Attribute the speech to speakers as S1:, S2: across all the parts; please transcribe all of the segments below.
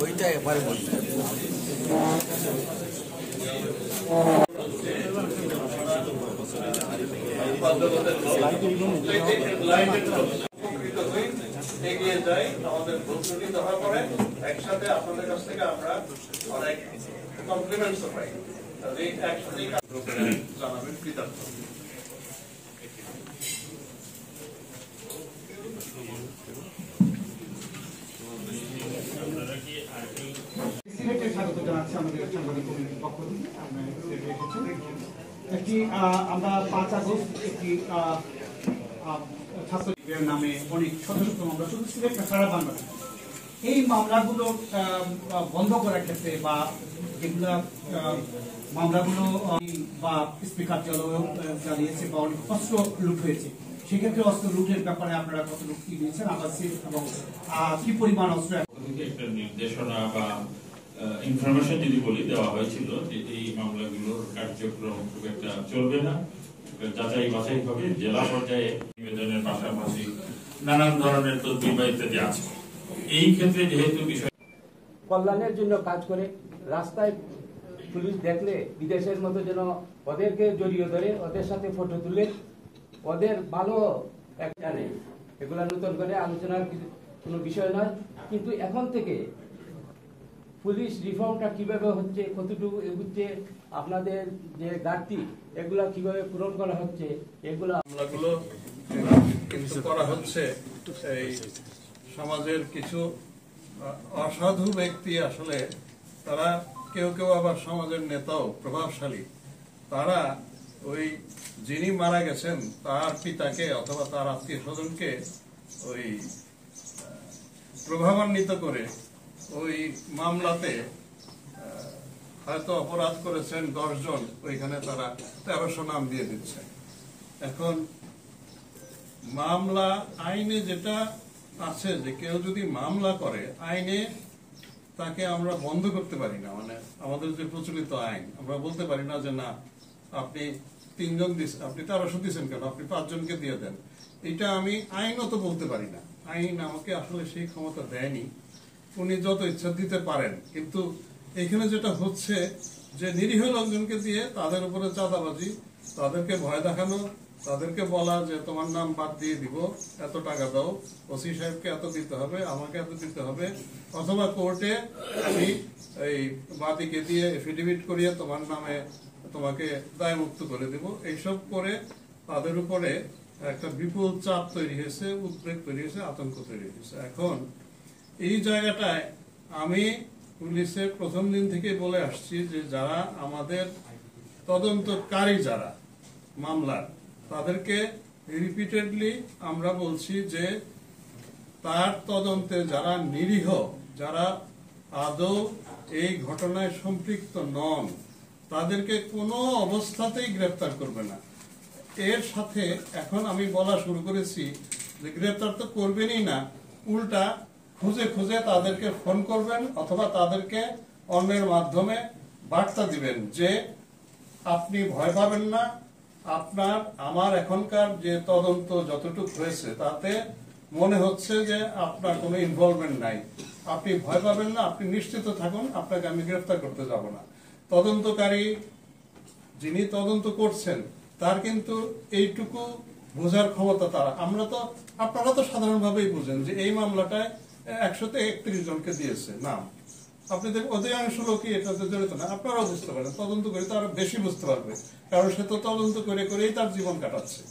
S1: ওইটা এবারে বলছি এগিয়ে যাই আমাদের ভুল ত্রুটি ধরা পড়ে একসাথে আপনাদের কাছ থেকে আমরা অনেক কমপ্লিমেন্টস পাই একসাথে জানাবেন কৃতজ্ঞ
S2: স্বাগত জানাচ্ছি আমাদের সাংবাদিক কমিটির পক্ষ থেকে একটি আমরা ৫ আগস্ট একটি ছাত্রলীগের নামে অনেক শত শত মামলা শুধু সিলেট না সারা বাংলাদেশ এই মামলাগুলো বন্ধ করার ক্ষেত্রে বা যেগুলা মামলাগুলো বা স্পিকার চালিয়েছে বা অনেক অস্ত্র লুট হয়েছে সেক্ষেত্রে অস্ত্র লুটের ব্যাপারে আপনারা কত লুট কি দিয়েছেন আবার এবং কি পরিমাণ অস্ত্র
S3: একটা নির্দেশনা বা ইনফরমেশন যদি বলি দেওয়া হয়েছিল যে এই মামলাগুলোর কার্যক্রম খুব একটা চলবে না, যাচাই বাছাই হবে জেলা পর্যায়ে নিবেদনের পাশাপাশি নানান ধরনের তদবির বা ইত্যাদি আছে। এই ক্ষেত্রে যেহেতু বিষয়
S4: কল্যাণের জন্য কাজ করে, রাস্তায় পুলিশ দেখলে বিদেশের মতো যেন ওদেরকে জড়িয়ে ধরে ওদের সাথে ফটো তুলে ওদের ভালো একটা নেই, এগুলা নতুন করে আলোচনার কোনো বিষয় নয়। কিন্তু এখন থেকে পুলিশ রিফর্মটা কিভাবে হচ্ছে, কতটুকু এগুচ্ছে, আপনাদের যে ঘাটতি এগুলা কিভাবে পূরণ করা হচ্ছে, এগুলো
S5: কিন্তু করা হচ্ছে এই সমাজের কিছু অসাধু ব্যক্তি আসলে তারা কেউ কেউ আবার সমাজের নেতাও প্রভাবশালী, তারা ওই যিনি মারা গেছেন তার পিতাকে অথবা তার আত্মীয় স্বজনকে ওই প্রভাবান্বিত করে ওই মামলাতে হয়তো অপরাধ করেছেন 10 জন, ওইখানে তারা 1300 নাম দিয়ে দিচ্ছে। এখন মামলা আইনে যেটা আছে যে কেউ যদি মামলা করে আইনে তাকে আমরা বন্ধ করতে পারি না, মানে আমাদের যে প্রচলিত আইন আমরা বলতে পারি না যে না আপনি 3 জন দিচ্ছেন, আপনি 1300 দিচ্ছেন কেন, আপনি 5 জনকে দিয়ে দেন, এটা আমি আইনত বলতে পারি না। আইন আমাকে আসলে সেই ক্ষমতা দেয়নি, উনি যত ইচ্ছা দিতে পারেন। কিন্তু এখানে যেটা হচ্ছে যে নিরীহ লোকজনকে দিয়ে তাদের উপরে চাঁদাবাজি, তাদেরকে ভয় দেখানো, তাদেরকে বলা যে তোমার নাম বাদ দিয়ে দিব, এত টাকা দাও, ওসি সাহেবকে এত দিতে হবে, আমাকে এত দিতে হবে, অথবা কোর্টে আমি এই বাদীকে দিয়ে এফিডেভিট করিয়ে তোমার নামে তোমাকে দায়মুক্ত করে দিব, এইসব করে তাদের উপরে একটা বিপুল চাপ তৈরি হয়েছে, উদ্বেগ তৈরি হয়েছে, আতঙ্ক তৈরি হয়েছে। এখন এই জায়গাটায় আমি পুলিশের প্রথম দিন থেকে বলে আসছি যে যারা আমাদের তদন্তকারী যারা মামলার, তাদেরকে রিপিটেডলি আমরা বলছি যে তার তদন্তে যারা নিরীহ, যারা আদৌ এই ঘটনায় সম্পৃক্ত নন, তাদেরকে কোনো অবস্থাতেই গ্রেফতার করবে না। এর সাথে এখন আমি বলা শুরু করেছি যে গ্রেফতার তো করবেনই না, উল্টা খুঁজে খুঁজে তাদেরকে ফোন করবেন অথবা তাদেরকে অন্যের মাধ্যমে বার্তা দিবেন যে আপনি ভয় পাবেন না, আপনার আমার এখনকার যে তদন্ত যতটুকু হয়েছে তাতে মনে হচ্ছে যে আপনার কোনো ইনভলভমেন্ট নাই, আপনি ভয় পাবেন না, আপনি নিশ্চিত থাকুন, আপনাকে আমি গ্রেফতার করতে যাব না। তদন্তকারী যিনি তদন্ত করছেন তার কিন্তু এইটুকু বোঝার ক্ষমতা তারা, আমরা তো আপনারা তো সাধারণভাবেই বুঝেন যে এই মামলাটায় 131 জনকে দিয়েছে নাম, আপনি অধিকাংশ লোকই এটাতে জড়িত না, আপনারাও বুঝতে পারেন, তদন্ত করে তো আরো বেশি বুঝতে পারবে, কারণ সে তো তদন্ত করে করেই তার জীবন কাটাচ্ছে,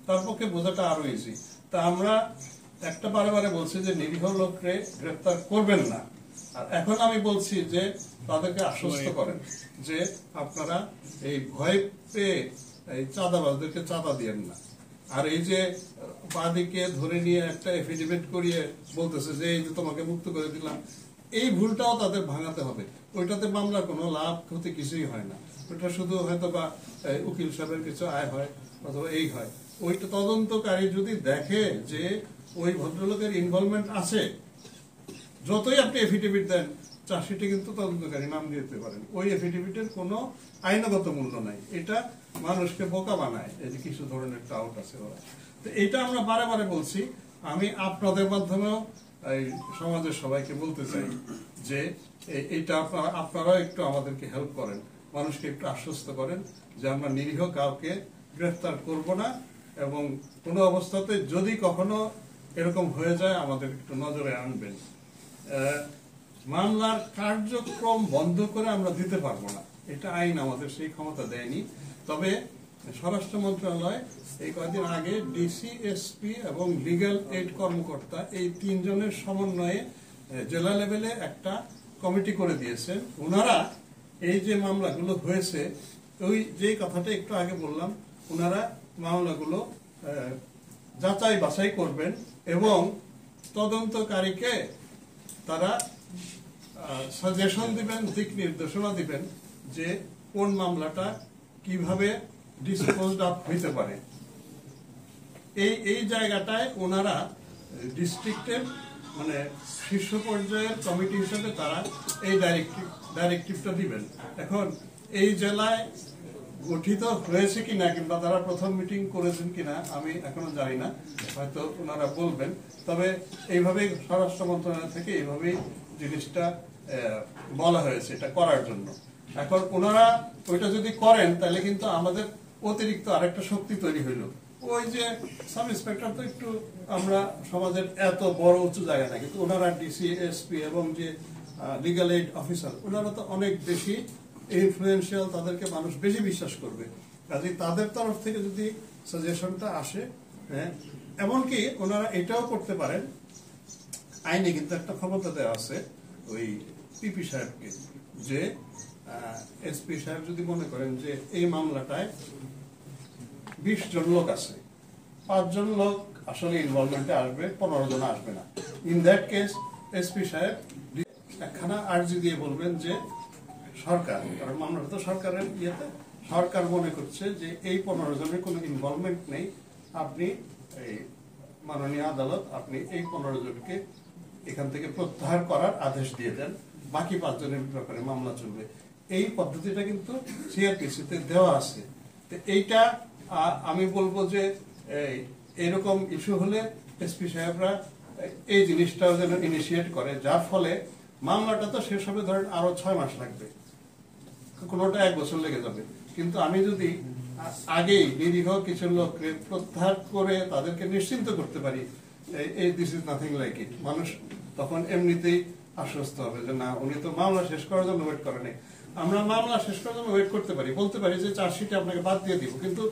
S5: তার পক্ষে বোঝাটা আরো ইজি। তা আমরা একটা বারে বারে বলছি যে নিরীহ লোককে গ্রেফতার করবেন না, আর এখন আমি বলছি যে তাদেরকে আশ্বস্ত করেন যে আপনারা এই ভয় পেয়ে এই চাঁদাবাজদেরকে চাঁদা দিয়েন না। আর এই যে বাদীকে ধরে নিয়ে একটা এফিডেভিট করিয়ে বলতেছে যে এই যে তোমাকে মুক্ত করে দিলাম, এই ভুলটাও তাদের ভাঙাতে হবে। ওইটাতে মামলার কোনো লাভ ক্ষতি কিছুই হয় না, ওইটা শুধু হয়তো বা উকিল সাহেবের কিছু আয় হয় অথবা এই হয়। ওইটা তদন্তকারী যদি দেখে যে ওই ভদ্রলোকের ইনভলভমেন্ট আছে, যতই আপনি এফিডেভিট দেন চার্জশিটে কিন্তু তদন্তকারী নাম দিতে পারেন, ওই এফিডেভিটের কোনো আইনগত মূল্য নাই, এটা মানুষকে বোকা বানায়, এই যে কিছু ধরনের টাউট আছে ওরা। তো এটা আমরা বারে বারে বলছি, আমি আপনাদের মাধ্যমেও এই সমাজের সবাইকে বলতে চাই যে এইটা আপনারা একটু আমাদেরকে হেল্প করেন, মানুষকে একটু আশ্বস্ত করেন যে আমরা নিরীহ কাউকে গ্রেফতার করব না, এবং কোনো অবস্থাতে যদি কখনো এরকম হয়ে যায় আমাদের একটু নজরে আনবেন। মামলার কার্যক্রম বন্ধ করে আমরা দিতে পারবো না, এটা আইন আমাদের সেই ক্ষমতা দেয়নি। তবে স্বরাষ্ট্র মন্ত্রণালয় এই কয়েকদিন আগে ডিসি, এসপি এবং লিগ্যাল এইড কর্মকর্তা এই 3 জনের সমন্বয়ে জেলা লেভেলে একটা কমিটি করে দিয়েছেন। ওনারা এই যে মামলাগুলো হয়েছে, ওই যে কথাটা একটু আগে বললাম, ওনারা মামলাগুলো যাচাই বাছাই করবেন এবং তদন্তকারীকে তারা সাজেশন দিবেন, দিক নির্দেশনা দিবেন যে কোন মামলাটা কিভাবে ডিসপোজড অফ হইতে পারে। এই জায়গাটায় ওনারা ডিস্ট্রিক্টের মানে শীর্ষ পর্যায়ের কমিটি হিসেবে তারা এই ডাইরেক্টিভটা দিবেন। এখন এই জেলায় গঠিত হয়েছে কিনা কিংবা তারা প্রথম মিটিং করেছেন কিনা আমি এখনো জানি না, হয়তো ওনারা বলবেন। তবে এইভাবে স্বরাষ্ট্র মন্ত্রণালয় থেকে এইভাবেই জিনিসটা বলা হয়েছে এটা করার জন্য। এখন ওনারা ওইটা যদি করেন তাহলে কিন্তু আমাদের অতিরিক্ত আরেকটা শক্তি তৈরি হইল। ওই যে সাব ইন্সপেক্টর তো একটু আমরা সমাজের এত বড় উঁচু জায়গা না, কিন্তু ওনারা ডিসি, এসপি এবং যে লিগ্যাল এইড অফিসার ওনারা তো অনেক বেশি ইনফ্লুয়েন্সিয়াল, তাদেরকে মানুষ বেশি বিশ্বাস করবে। কাজে তাদের তরফ থেকে যদি সাজেশনটা আসে, হ্যাঁ, এমনকি ওনারা এটাও করতে পারেন, আইনে কিন্তু একটা ক্ষমতা দেওয়া আছে ওই পিপি সাহেবকে, যে এসপি সাহেব যদি মনে করেন যে এই মামলাটায় 20 জন লোক আছে, 5 জন লোক আসলে ইনভলভমেন্টে আসবে, 15 জন আসবে না, ইন দ্যাট কেস এসপি সাহেব একখানা আর্জি দিয়ে বলবেন যে সরকার, কারণ মামলাটা তো সরকারের ইয়েতে, সরকার মনে করছে যে এই 15 জনের কোনো ইনভলভমেন্ট নেই, আপনি এই মাননীয় আদালত আপনি এই 15 জনকে এখান থেকে প্রত্যাহার করার আদেশ দিয়ে দেন, বাকি 5 জনের ব্যাপারে মামলা চলবে। এই পদ্ধতিটা কিন্তু সিআরপিসিতে দেওয়া আছে। তো এইটা আমি বলবো যে এরকম ইস্যু হলে এসপি সাহেবরা এই জিনিসটাও যেন ইনিশিয়েট করে, যার ফলে মামলাটা তো শেষ হবে ধরেন আরো 6 মাস লাগবে, কোনোটা 1 বছর লেগে যাবে। কিন্তু আমি যদি আগেই নিরীহ কিছু লোককে প্রত্যাহার করে তাদেরকে নিশ্চিন্ত করতে পারি, এই this is nothing like it, মানুষ তখন এমনিতেই আশ্বস্ত হবে যে না, উনি তো মামলা শেষ করার জন্য ওয়েট করেনি। আমরা মামলা শেষ করার জন্য ওয়েট করতে পারি, বলতে পারি যে চার্জশিটে আপনাকে বাদ দিয়ে দিব, কিন্তু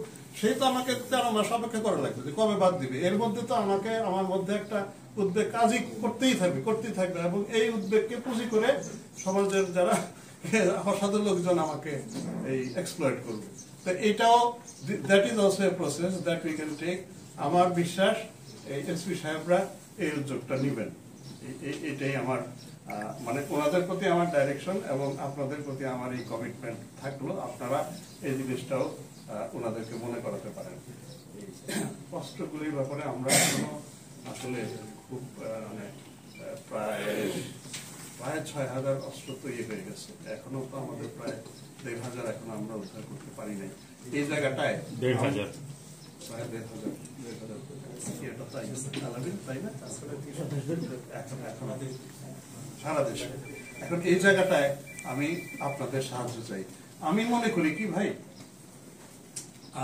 S5: সেই তো আমাকে 13 মাস অপেক্ষা করা লাগবে যে কবে বাদ দিবে। এর মধ্যে তো আমাকে আমার মধ্যে একটা উদ্বেগ কাজই করতেই থাকবে, এবং এই উদ্বেগকে পুঁজি করে সমাজের যারা অসাধু লোকজন আমাকে এই এক্সপ্লয়েট করবে। তো এটাও that is also a process that we can take. আমার বিশ্বাস এই এসপি সাহেবরা এই উদ্যোগটা নেবেন, এটাই আমার মানে ওনাদের প্রতি আমার ডাইরেকশন এবং আপনাদের প্রতি আমার এই কমিটমেন্ট থাকলো। আপনারা এই জিনিসটাও ওনাদেরকে মনে করাতে পারেন। অস্ত্রগুলির ব্যাপারে আমরা এখনো আসলে খুব মানে প্রায় 6,000 অস্ত্র তো ইয়ে হয়ে গেছে, এখনো তো আমাদের প্রায় 1,500 এখনো আমরা উদ্ধার করতে পারি নাই। এই জায়গাটায় 1,500 প্রায় 1,500 তাই না সারা দেশে। এখন এই জায়গাটায় আমি আপনাদের সাহায্য চাই। আমি মনে করি কি ভাই,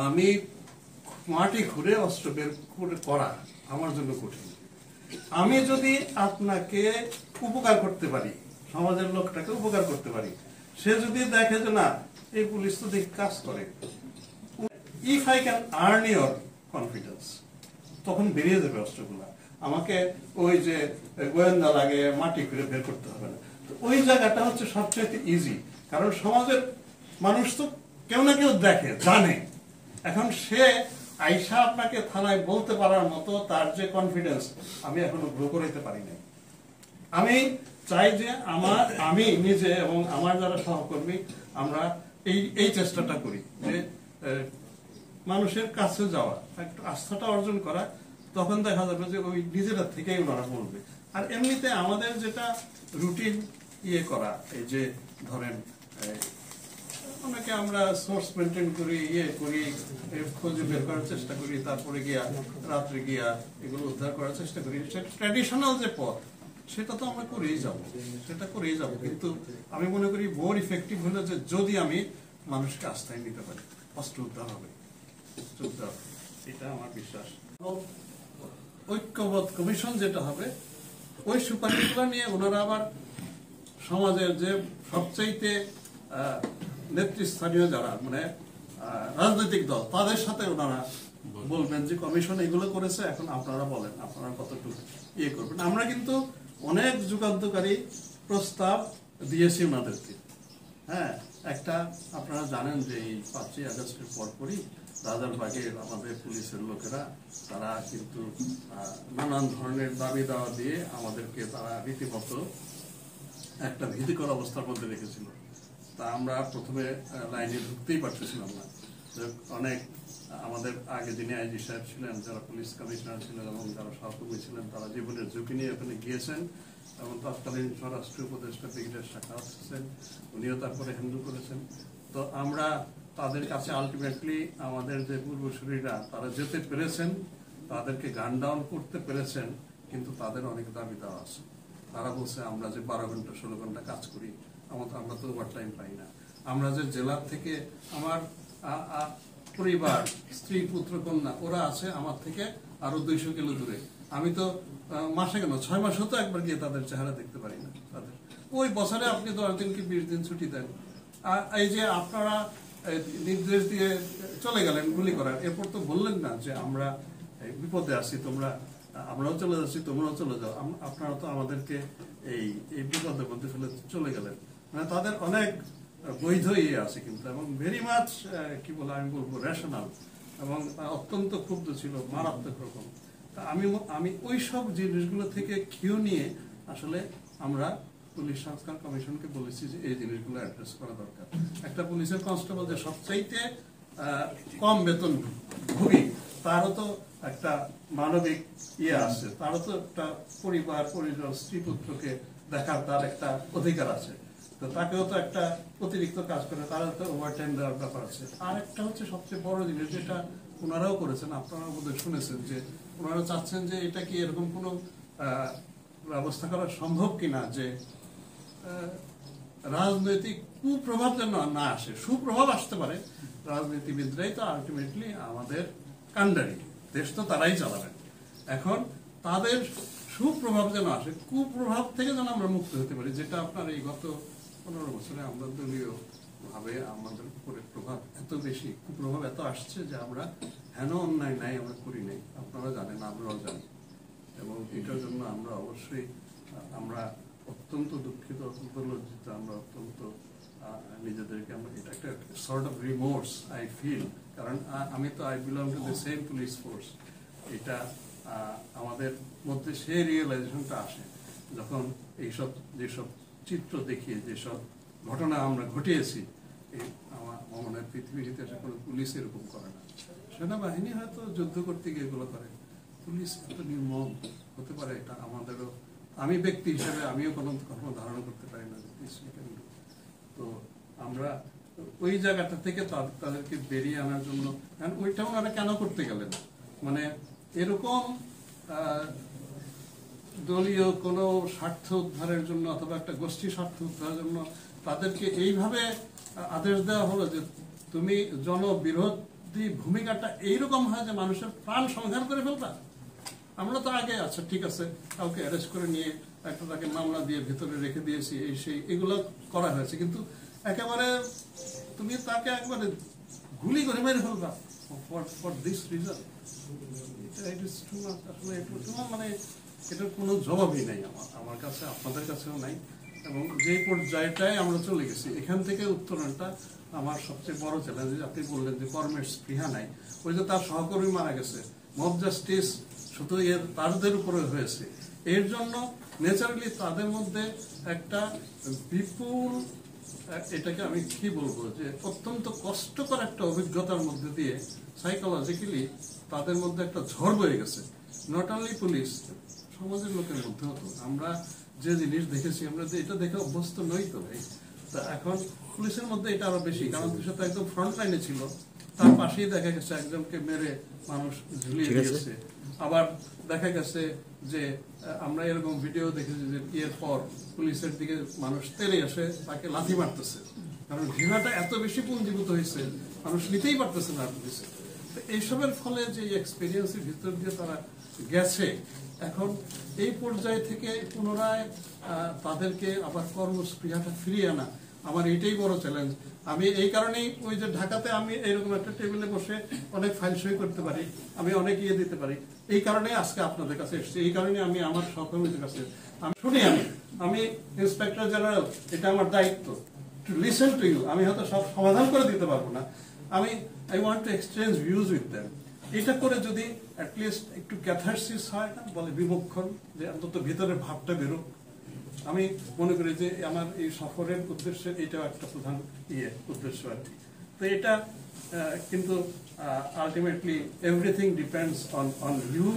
S5: আমি মাটি ঘুরে অস্ত্র বের করা আমার জন্য কঠিন। আমি যদি আপনাকে উপকার করতে পারি, সমাজের লোকটাকে উপকার করতে পারি, সে যদি দেখে যে না এই পুলিশ তো দেখে কাজ করে, if I can earn your confidence, তখন বেরিয়ে যাবে অস্ত্রগুলা। আমাকে ওই যে গোয়েন্দা লাগে মাটি করে বের করতে হবে না। তো ওই জায়গাটা হচ্ছে সবচেয়ে ইজি, কারণ সমাজের মানুষ তো কেউ না কেউ দেখে জানে। এখন সে আইসা আপনাকে থানায় বলতে পারার মতো তার যে কনফিডেন্স আমি এখনো গ্রো করাইতে পারি নাই। আমি চাই যে আমি নিজে এবং আমার যারা সহকর্মী আমরা এই চেষ্টাটা করি যে মানুষের কাছে যাওয়া, একটু আস্থাটা অর্জন করা, তখন দেখা যাবে যে ওই নিজেরা থেকেই ওনারা বলবে। আর এমনিতে আমাদের যেটা রুটিন ইয়ে করা, এই যে ধরেন অনেকে আমরা সোর্স মেনটেন করি, খোঁজে বের করার চেষ্টা করি, তারপরে গিয়া রাত্রে গিয়া এগুলো উদ্ধার করার চেষ্টা করি। সেটা ট্র্যাডিশনাল যে পথ, সেটা তো আমরা করেই যাব, কিন্তু আমি মনে করি মোর ইফেক্টিভ হলো যে যদি আমি মানুষকে আস্থায় নিতে পারি, অস্ত্র উদ্ধার হবে, এটা আমার বিশ্বাস। ঐক্যবদ্ধ কমিশন যেটা হবে, ওই সুপারিশগুলো নিয়ে ওনারা আবার সমাজের যে সবচাইতে নেতৃস্থানীয় যারা মানে রাজনৈতিক দল, তাদের সাথে ওনারা বলবেন যে কমিশন এগুলো করেছে, এখন আপনারা বলেন আপনারা কতটুকু করবেন। আমরা কিন্তু অনেক যুগান্তকারী প্রস্তাব দিয়েছি ওনাদেরকে। হ্যাঁ, একটা আপনারা জানেন যে এই 5ই আগস্টের পরপরই রাজারবাগের আমাদের পুলিশের লোকেরা তারা কিন্তু নানান ধরনের দাবি দাওয়া দিয়ে আমাদেরকে তারা রীতিমতো একটা ভীতিকর অবস্থার মধ্যে রেখেছিল। তা আমরা প্রথমে লাইনে ঢুকতেই পারতেছিলাম না। অনেক আমাদের আগে যিনি আইজি সাহেব ছিলেন, যারা পুলিশ কমিশনার ছিলেন এবং যারা সহকর্মী ছিলেন, তারা জীবনের ঝুঁকি নিয়ে ওখানে গিয়েছেন এবং তৎকালীন স্বরাষ্ট্র উপদেষ্টা ব্রিগেডিয়ার শাখাওয়াত হোসেন উনিও তারপরে হ্যান্ডেল করেছেন। তো আমরা তাদের কাছে আলটিমেটলি আমাদের যে পূর্বসূরীরা তারা যেতে পেরেছেন, তাদেরকে গান ডাউন করতে পেরেছেন, কিন্তু তাদের অনেক দাবি দেওয়া আছে। তারা বলছে আমরা যে 12 ঘন্টা 16 ঘন্টা কাজ করি, আমরা তো ওভার টাইম পাই না। আমরা যে জেলার থেকে আমার পরিবার, স্ত্রী, পুত্র, কন্যা ওরা আছে আমার থেকে আরো 200 কিলো দূরে, আমি তো মাসে কেন 6 মাসেও তো একবার গিয়ে তাদের চেহারা দেখতে পারি না। তাদের ওই বছরে আপনি 10 দিন কি 20 দিন ছুটি দেন, এই যে আপনারা নির্দেশ দিয়ে চলে গেলেন গুলি করার, এরপর তো বললেন না যে আমরা বিপদে আছি, আমরাও চলে যাচ্ছি, তোমরাও চলে যাও, আপনারা তো আমাদেরকে এই বিপদের মধ্যে ফেলে চলে গেলেন। মানে তাদের অনেক বৈধ ইয়ে আছে কিন্তু, এবং ভেরি মাচ কি বলে আমি বলবো রেশনাল, এবং অত্যন্ত ক্ষুব্ধ ছিল, মারাত্মক রকম। তা আমি ওই সব জিনিসগুলো থেকে কিউ নিয়ে আসলে আমরা পুলিশ সংস্কার কমিশনকে বলেছি যে এই জিনিসগুলো অ্যাড্রেস করা দরকার। একটা পুলিশের কনস্টেবল যে সবচাইতে কম বেতন ভোগী, তারও তো একটা মানবিক ইয়ে আছে, তারও তো একটা পরিবার, পরিজন, স্ত্রী, পুত্রকে দেখার তার একটা অধিকার আছে। তো তাকেও তো একটা অতিরিক্ত কাজ করে, তারও তো ওভারটাইম দেওয়ার ব্যাপার আছে। আর একটা হচ্ছে সবচেয়ে বড় জিনিস, যেটা ওনারাও করেছেন, আপনারা বোধহয় শুনেছেন, যে ওনারা চাচ্ছেন যে এটা কি এরকম কোনো ব্যবস্থা করা সম্ভব কিনা যে রাজনৈতিক কুপ্রভাব যেন না আসে। সুপ্রভাব আসতে পারে, রাজনীতিবিদরাই তো আলটিমেটলি আমাদের কান্ডারি, দেশ তো তারাই চালাবেন। এখন তাদের সুপ্রভাব যেন আসে, কুপ্রভাব থেকে যেন আমরা মুক্ত হতে পারি, যেটা আপনার এই গত 15 বছরে আমরা দলীয় ভাবে আমাদের উপরে প্রভাব এত বেশি, কুপ্রভাব এত আসছে যে আমরা হেন অন্যায় নাই আমরা করি নাই, আপনারা জানেন, আমরাও জানি। এবং এটার জন্য আমরা অবশ্যই আমরা অত্যন্ত দুঃখিত, অত্যন্ত লজ্জিত, আমরা অত্যন্ত নিজেদেরকে আমরা এটা একটা sort of remorse I feel, কারণ আমি তো I belong to the same police force. এটা আমাদের মধ্যে সেই রিয়েলাইজেশনটা আসে যখন এইসব যেসব চিত্র দেখিয়ে যেসব ঘটনা আমরা ঘটিয়েছি, আমার মনে হয় পৃথিবীর ইতিহাসে কোনো পুলিশ এরকম করে না। সেনাবাহিনী হয়তো যুদ্ধ করতে গিয়ে এগুলো করে, পুলিশ এত নির্মম হতে পারে এটা আমাদেরও, আমি ব্যক্তি হিসেবে আমিও কোনো ধারণা করতে পারি না। তো আমরা ওই জায়গাটা থেকে তাদেরকে বেরিয়ে আনার জন্য, ওইটা ওনারা কেন করতে গেলেন, মানে এরকম দলীয় কোনো স্বার্থ উদ্ধারের জন্য অথবা একটা গোষ্ঠী স্বার্থ উদ্ধারের জন্য তাদেরকে এইভাবে আদেশ দেওয়া হলো যে তুমি জনবিরোধী ভূমিকাটা এইরকম হয় যে মানুষের প্রাণ সংহার করে ফেলবা। আমরা তো আগে আচ্ছা ঠিক আছে কাউকে অ্যারেস্ট করে নিয়ে একটা তাকে মামলা দিয়ে ভিতরে রেখে দিয়েছি, এই সেই এগুলো করা হয়েছে, কিন্তু একেবারে তুমি তাকে একবারে গুলি করে মেরে ফেলবা ফর দিস রিজন, মানে এটার কোনো জবাবই নাই আমার কাছে, আপনাদের কাছেও নাই। এবং যে পর্যায়টায় আমরা চলে গেছি, এখান থেকে উত্তরণটা আমার সবচেয়ে বড় চ্যালেঞ্জ। আপনি বললেন যে কর্মের স্পৃহা নাই, ওই যে তার সহকর্মী মারা গেছে, মব জাস্টিস শুধু তাদের উপরে হয়েছে, এর জন্য ন্যাচারালি তাদের মধ্যে একটা বিপুল, এটাকে আমি কি বলবো, যে অত্যন্ত কষ্টকর একটা অভিজ্ঞতার মধ্যে দিয়ে সাইকোলজিক্যালি তাদের মধ্যে একটা ঝড় বয়ে গেছে। নট অনলি পুলিশ, সমাজের লোকের মধ্যে হতো। আমরা যে জিনিস দেখেছি, আমরা যে এটা দেখে অভ্যস্ত নই তো ভাই, তা এখন পুলিশের মধ্যে এটা আরো বেশি, কারণ সে তো একদম ফ্রন্ট লাইনে ছিল, তার পাশেই দেখা গেছে একজনকে মেরে মানুষ ঝুলিয়ে দিয়েছে। আবার দেখা গেছে যে আমরা এরকম ভিডিও দেখেছি যে এর পর পুলিশের দিকে মানুষ তেড়ে এসে তাকে লাথি মারতেছে, কারণ ঘৃণাটা এত বেশি পুঞ্জীভূত হয়েছে, মানুষ নিতেই পারতেছে না পুলিশে। এইসবের ফলে যে এক্সপিরিয়েন্সের ভিতর দিয়ে তারা গেছে, এখন এই পর্যায় থেকে পুনরায় তাদেরকে আবার কর্মস্পৃহাটা ফিরিয়ে আনা আমার এটাই বড় চ্যালেঞ্জ। আমি এই কারণেই ওই যে ঢাকাতে আমি এরকম একটা টেবিলে বসে অনেক ফাইল সই করতে পারি, আমি অনেক ইয়ে দিতে পারি, এই কারণে আজকে আপনাদের কাছে এসেছি। এই কারণে আমি আমার সহকর্মীদের কাছে আমি শুনি, আমি ইন্সপেক্টর জেনারেল, এটা আমার দায়িত্ব টু লিসেন টু ইউ। আমি হয়তো সব সমাধান করে দিতে পারবো না, I want to exchange views with them. এটা করে যদি অ্যাটলিস্ট একটু ক্যাথারসিস হয় না বলে বিমুক্ষণ, যে অন্তত ভিতরের ভাবটা বেরোক, আমি মনে করি যে আমার এই সফরের উদ্দেশ্যে এটাও একটা প্রধান উদ্দেশ্য আর কি। তো এটা কিন্তু ultimately everything depends on you,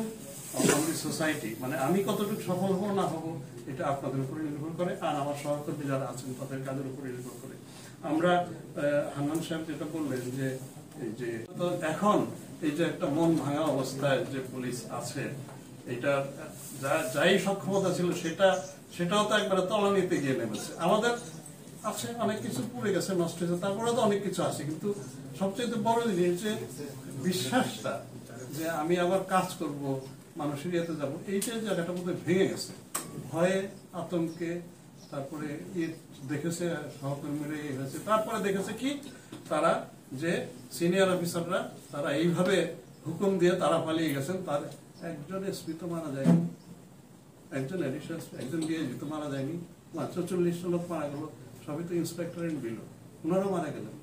S5: on the society. মানে আমি কতটুকু সফল হবো না হবো এটা আপনাদের উপরে নির্ভর করে, আর আমার সহকর্মী যারা আছেন তাদের কাজের উপরে নির্ভর করে। আমরা হান্নান সাহেব যেটা বললেন যে এই যে এখন এই যে একটা মন ভাঙা অবস্থায় যে পুলিশ আছে, এটা যাই সক্ষমতা ছিল সেটাও তো একবারে তলানিতে গিয়ে নেমেছে। আমাদের আছে অনেক কিছু পুড়ে গেছে, নষ্ট হয়েছে, তারপরে তো অনেক কিছু আছে, কিন্তু সবচেয়ে বড় জিনিস যে বিশ্বাসটা যে আমি আবার কাজ করব, মানুষের ইয়েতে যাবো, এইটা জায়গাটার মধ্যে ভেঙে গেছে ভয়ে, আতঙ্কে। তারপরে দেখেছে সহকর্মীরা হয়েছে, তারপরে দেখেছে কি তারা যে সিনিয়র অফিসাররা তারা এইভাবে হুকুম দিয়ে তারা পালিয়ে গেছেন। তার একজন এসপি তো মারা যায়নি, একজন এডিশনাল একজন ডিআইজি তো মারা যায়নি, মাত্র 40 লোক মারা গেল, সবই তো ইন্সপেক্টর এন্ড বিলো, ওনারাও মারা গেলেন,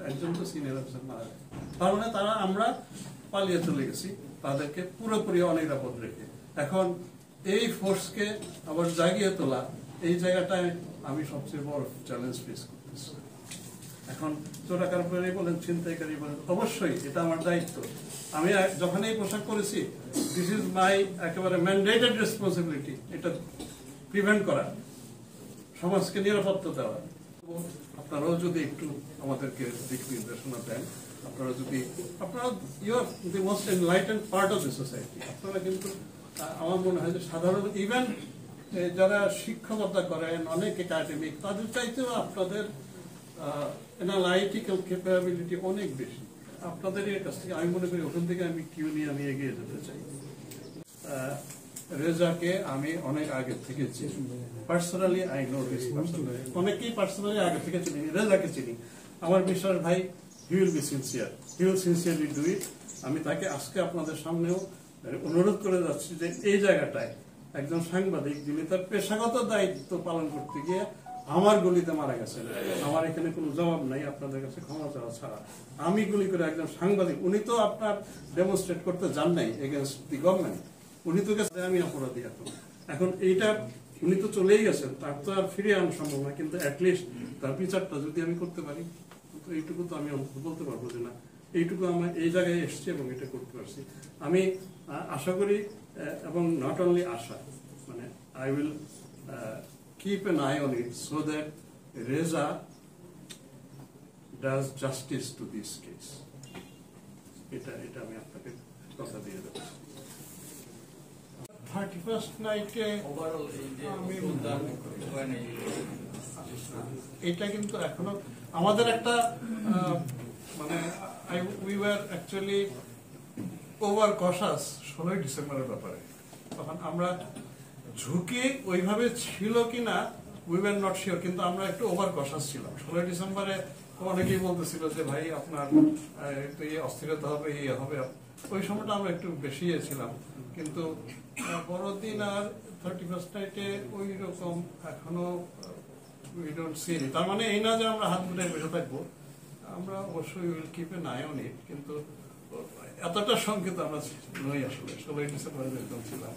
S5: একজন তো সিনিয়র অফিসার মারা যায়। তার মানে তারা আমরা পালিয়ে চলে গেছি তাদেরকে পুরোপুরি অনিরাপদ রেখে। এখন এই ফোর্সকে আবার জাগিয়ে তোলা, এই জায়গাটায় আমি সবচেয়ে বড় চ্যালেঞ্জ ফেস করতেছি। এখন চোরাকারবারি বলেন, ছিনতাইকারী বলেন, অবশ্যই এটা আমার দায়িত্ব। আমি যখন এই পোশাক করেছি, দিস ইজ মাই একেবারে ম্যান্ডেটেড রেসপন্সিবিলিটি, এটা প্রিভেন্ট করা, সমাজকে নিরাপত্তা দেওয়া। আপনারাও যদি একটু আমাদেরকে দিক নির্দেশনা দেন, আপনারা you are the most enlightened part of the society. আপনারা কিন্তু আমার মনে হয় যে সাধারণ ইভেন যারা শিক্ষকতা করেন, অনেক একাডেমিক, তাদের চাইতেও আপনাদের অ্যানালাইটিক্যাল ক্যাপাবিলিটি অনেক বেশি। আপনাদের এর কাছ থেকে আমি মনে করি ওখান থেকে আমি কিউ নিয়ে আমি এগিয়ে যেতে চাই। রেজাকে আমি অনেক আগে থেকে চিনি, personally I know this person, অনেকেই পার্সোনালি আগে থেকে চিনি, রেজাকে চিনি। আমার বিশ্বাস ভাই he will be sincere, he will sincerely do it. আমি তাকে আজকে আপনাদের সামনেও অনুরোধ করে যাচ্ছি যে এই জায়গাটায় একজন সাংবাদিক যিনি তার পেশাগত দায়িত্ব পালন করতে গিয়ে আমার গুলিতে মারা গেছে, আমার এখানে কোনো জবাব নাই আপনাদের কাছে ক্ষমা চাওয়া ছাড়া। আমি গুলি করে একজন সাংবাদিক, উনি তো আপনার ডেমনস্ট্রেট করতে যান নাই এগেনস্ট দি গভর্নমেন্ট, উনি তো গেছে আমি অপরাধী। এখন এইটা উনি তো চলেই গেছেন, তার তো আর ফিরে আনা সম্ভব না, কিন্তু অ্যাটলিস্ট তার বিচারটা যদি আমি করতে পারি, তো এইটুকু তো আমি বলতে পারবো যে না, এইটুকু আমার এই জায়গায় এসছে এবং এটা করতে পারছি। আমি আশা করি, এবং নট অনলি আশা, মানে I will keep an eye on it so that Reza does justice to this case. এটা আমি আপনাকে কথা দিয়ে দেবো। 31st নাইটে এটা কিন্তু এখনো আমাদের একটা মানে উই ওয়ার অ্যাকচুয়ালি ওভার কশাস 16 ডিসেম্বরের ব্যাপারে। তখন আমরা ঝুঁকি ওইভাবে ছিল কিনা উই ওয়ার নট শিওর, কিন্তু আমরা একটু ওভার কশাস ছিলাম। 16 ডিসেম্বরে অনেকেই বলতেছিল যে ভাই আপনার একটু অস্থিরতা হবে, ইয়ে হবে, ওই সময়টা আমরা একটু বেশি ছিলাম। কিন্তু বড়দিন আর 31st নাইটে ওই রকম এখনো উই ডোন্ট সি ইট। তার মানে এই না যে আমরা হাত মুঠে বসে থাকবো, আমরা অবশ্যই will keep N I on it, কিন্তু এতটা সংকেত আমরা নই আসলে 16 ডিসেম্বরে যেরকম ছিলাম।